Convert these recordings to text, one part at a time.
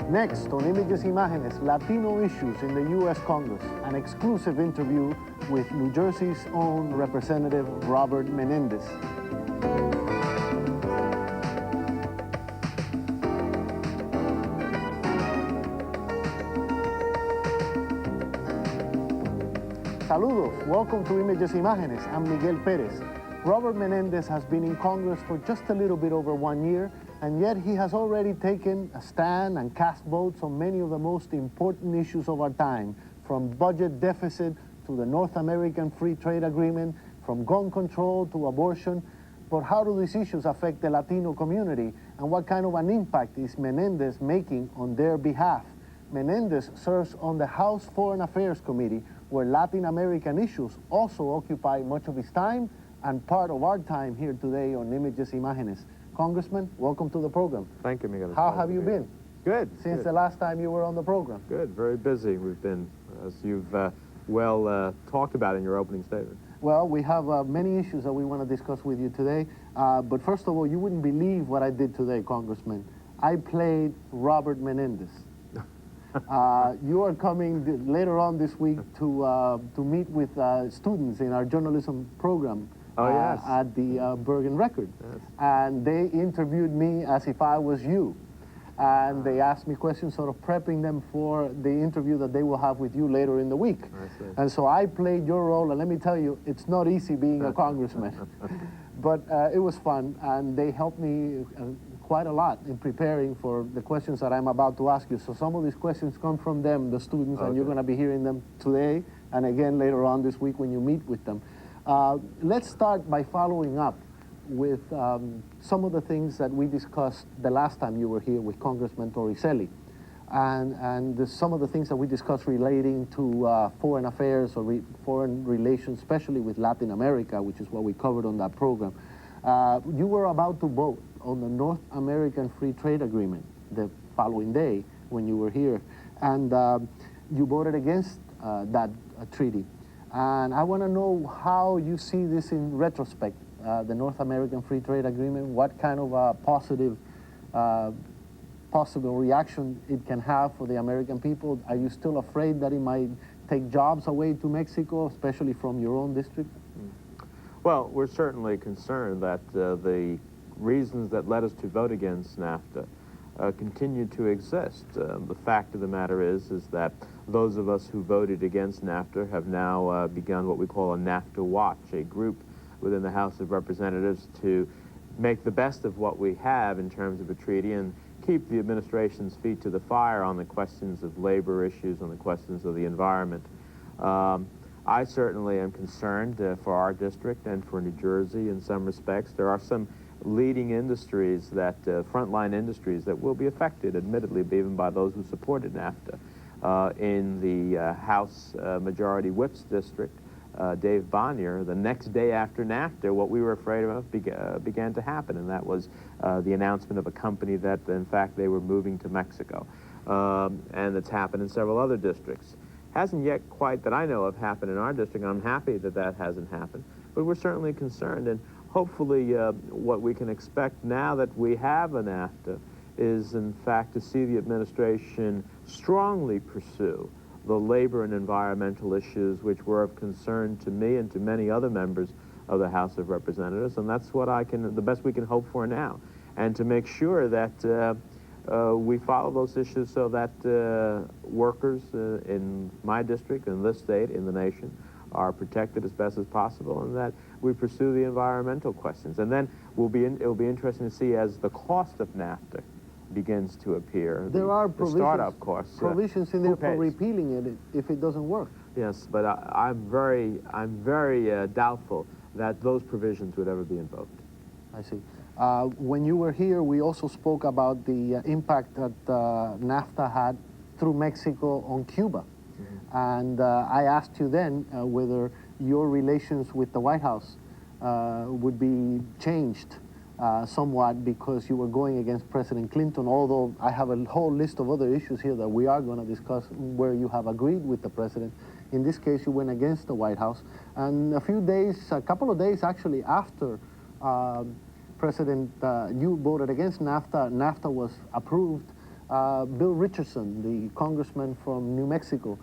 Next on Imágenes, Latino issues in the U.S. Congress, an exclusive interview with New Jersey's own Representative Robert Menendez. Saludos, welcome to Imágenes. I'm Miguel Perez. Robert Menendez has been in Congress for just a little bit over 1 year, and yet he has already taken a stand and cast votes on many of the most important issues of our time, from budget deficit to the North American Free Trade Agreement, from gun control to abortion. But how do these issues affect the Latino community, and what kind of an impact is Menendez making on their behalf? Menendez serves on the House Foreign Affairs Committee, where Latin American issues also occupy much of his time and part of our time here today on Imágenes. Congressman, welcome to the program. Thank you, Miguel. How have you been? Good. Since the last time you were on the program? Good, very busy. We've been, as you've talked about in your opening statement. Well, we have many issues that we want to discuss with you today. But first of all, you wouldn't believe what I did today, Congressman. I played Robert Menendez. You are coming later on this week to meet with students in our journalism program at the Bergen Record. Yes. And they interviewed me as if I was you. And they asked me questions, sort of prepping them for the interview that they will have with you later in the week. And so I played your role, and let me tell you, it's not easy being a congressman. But it was fun, and they helped me quite a lot in preparing for the questions that I'm about to ask you. So some of these questions come from them, the students, and you're going to be hearing them today and again later on this week when you meet with them. Let's start by following up with some of the things that we discussed the last time you were here with Congressman Torricelli. And some of the things that we discussed relating to foreign affairs or foreign relations, especially with Latin America, which is what we covered on that program. You were about to vote on the North American Free Trade Agreement the following day when you were here. And you voted against that treaty. And I want to know how you see this in retrospect, the North American Free Trade Agreement, what kind of a possible reaction it can have for the American people. Are you still afraid that it might take jobs away to Mexico, especially from your own district? Well, we're certainly concerned that the reasons that led us to vote against NAFTA continue to exist. The fact of the matter is that those of us who voted against NAFTA have now begun what we call a NAFTA Watch, a group within the House of Representatives to make the best of what we have in terms of a treaty and keep the administration's feet to the fire on the questions of labor issues, on the questions of the environment. I certainly am concerned for our district and for New Jersey in some respects. There are some leading industries that, frontline industries that will be affected, admittedly, even by those who supported NAFTA. In the House Majority Whip's district, Dave Bonnier, the next day after NAFTA, what we were afraid of began to happen, and that was the announcement of a company that, in fact, they were moving to Mexico. And it's happened in several other districts. Hasn't yet quite, that I know of, happened in our district, and I'm happy that that hasn't happened, but we're certainly concerned, and hopefully what we can expect now that we have a NAFTA is, in fact, to see the administration strongly pursue the labor and environmental issues which were of concern to me and to many other members of the House of Representatives, and that's what the best we can hope for now, and to make sure that we follow those issues so that workers in my district, in this state, in the nation, are protected as best as possible, and that we pursue the environmental questions. And then it'll be interesting to see as the cost of NAFTA begins to appear. There are the startup costs. Provisions in there for repealing it if it doesn't work. Yes, but I'm very doubtful that those provisions would ever be invoked. I see. When you were here, we also spoke about the impact that NAFTA had through Mexico on Cuba. Mm-hmm. And I asked you then whether your relations with the White House would be changed somewhat because you were going against President Clinton, although I have a whole list of other issues here that we are going to discuss where you have agreed with the president. In this case, you went against the White House. And a couple of days actually after you voted against NAFTA, NAFTA was approved, Bill Richardson, the congressman from New Mexico,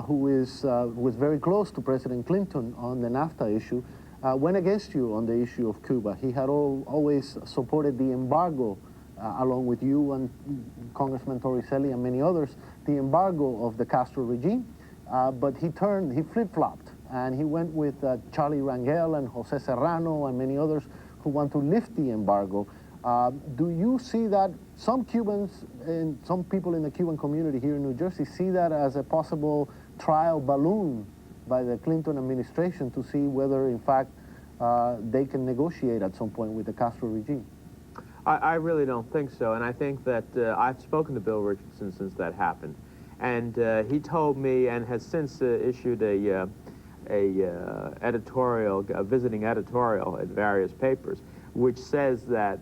who was very close to President Clinton on the NAFTA issue, went against you on the issue of Cuba. He had always supported the embargo, along with you and Congressman Torricelli and many others, the embargo of the Castro regime. But he flip-flopped, and he went with Charlie Rangel and Jose Serrano and many others who want to lift the embargo. Do you see that some Cubans and some people in the Cuban community here in New Jersey see that as a possible trial balloon by the Clinton administration to see whether, in fact, they can negotiate at some point with the Castro regime? I really don't think so, and I think that I've spoken to Bill Richardson since that happened, and he told me and has since issued a visiting editorial at various papers, which says that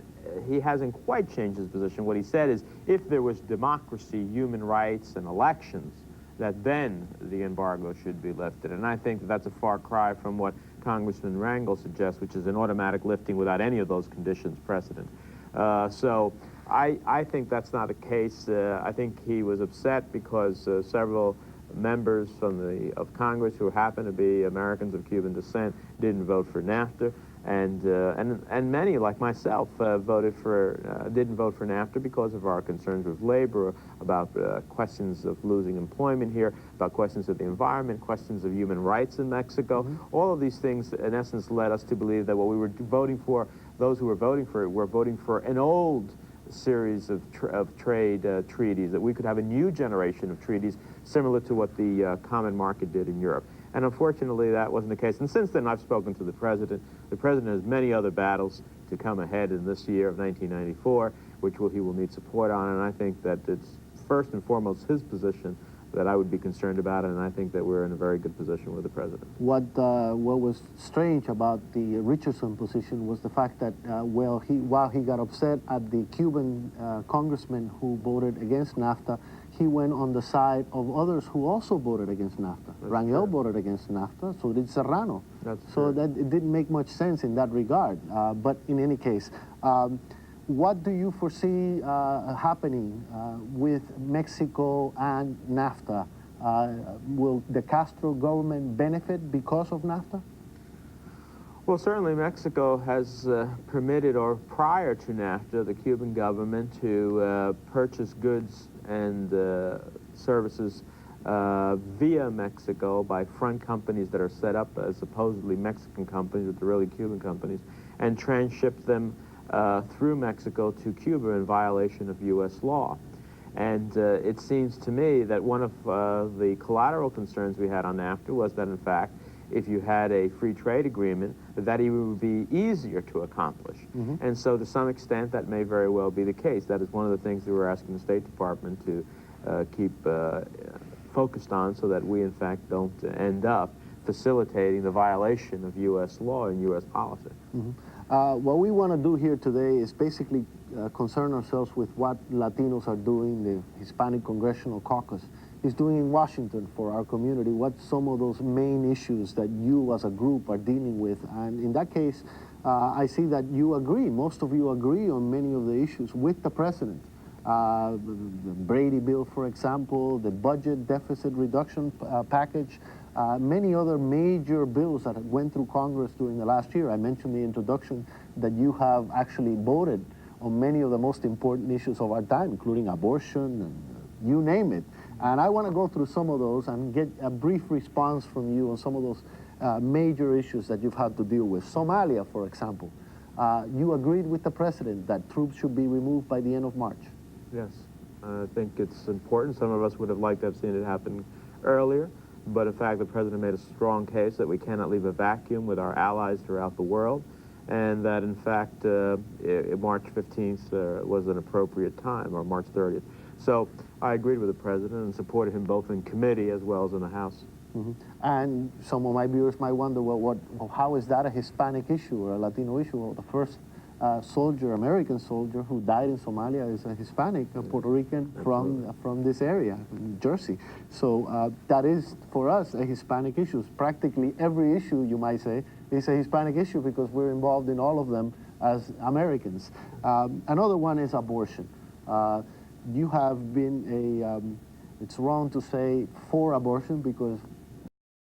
he hasn't quite changed his position. What he said is, if there was democracy, human rights, and elections, that then the embargo should be lifted. And I think that that's a far cry from what Congressman Rangel suggests, which is an automatic lifting without any of those conditions precedent. So I think that's not the case. I think he was upset because several members of Congress who happen to be Americans of Cuban descent didn't vote for NAFTA. And many, like myself, didn't vote for NAFTA because of our concerns with labor, about questions of losing employment here, about questions of the environment, questions of human rights in Mexico. Mm-hmm. All of these things, in essence, led us to believe that what we were voting for, those who were voting for it, were voting for an old series of trade treaties, that we could have a new generation of treaties similar to what the common market did in Europe. And unfortunately, that wasn't the case. And since then, I've spoken to the President. The President has many other battles to come ahead in this year of 1994, which he will need support on. And I think that it's first and foremost his position that I would be concerned about, and I think that we're in a very good position with the President. What was strange about the Richardson position was the fact that while he got upset at the Cuban congressman who voted against NAFTA, he went on the side of others who also voted against NAFTA. Rangel voted against NAFTA, so did Serrano. So that it didn't make much sense in that regard. But in any case, what do you foresee happening with Mexico and NAFTA? Will the Castro government benefit because of NAFTA? Well, certainly Mexico has permitted, or prior to NAFTA, the Cuban government to purchase goods and services via Mexico by front companies that are set up as supposedly Mexican companies, but they're really Cuban companies, and transship them through Mexico to Cuba in violation of U.S. law. And it seems to me that one of the collateral concerns we had on NAFTA was that, in fact, if you had a free trade agreement, that it would be easier to accomplish. Mm-hmm. And so to some extent, that may very well be the case. That is one of the things that we're asking the State Department to keep focused on, so that we, in fact, don't end up facilitating the violation of U.S. law and U.S. policy. Mm-hmm. What we want to do here today is basically concern ourselves with what Latinos are doing, the Hispanic Congressional Caucus is doing in Washington for our community, what some of those main issues that you as a group are dealing with. And in that case, I see that you agree, most of you agree on many of the issues with the President. The Brady bill, for example, the budget deficit reduction package, many other major bills that went through Congress during the last year. I mentioned the introduction that you have actually voted on many of the most important issues of our time, including abortion, and you name it. And I want to go through some of those and get a brief response from you on some of those major issues that you've had to deal with. Somalia, for example. You agreed with the President that troops should be removed by the end of March. Yes, I think it's important. Some of us would have liked to have seen it happen earlier, but in fact the President made a strong case that we cannot leave a vacuum with our allies throughout the world, and that in fact March 15th was an appropriate time, or March 30th. So I agreed with the President and supported him both in committee as well as in the House. Mm-hmm. And some of my viewers might wonder, well, how is that a Hispanic issue or a Latino issue? Well, the first soldier, American soldier, who died in Somalia is a Hispanic, a Puerto Rican from this area, New Jersey. So that is, for us, a Hispanic issue. Practically every issue, you might say, is a Hispanic issue because we're involved in all of them as Americans. Another one is abortion. you have been a, it's wrong to say for abortion because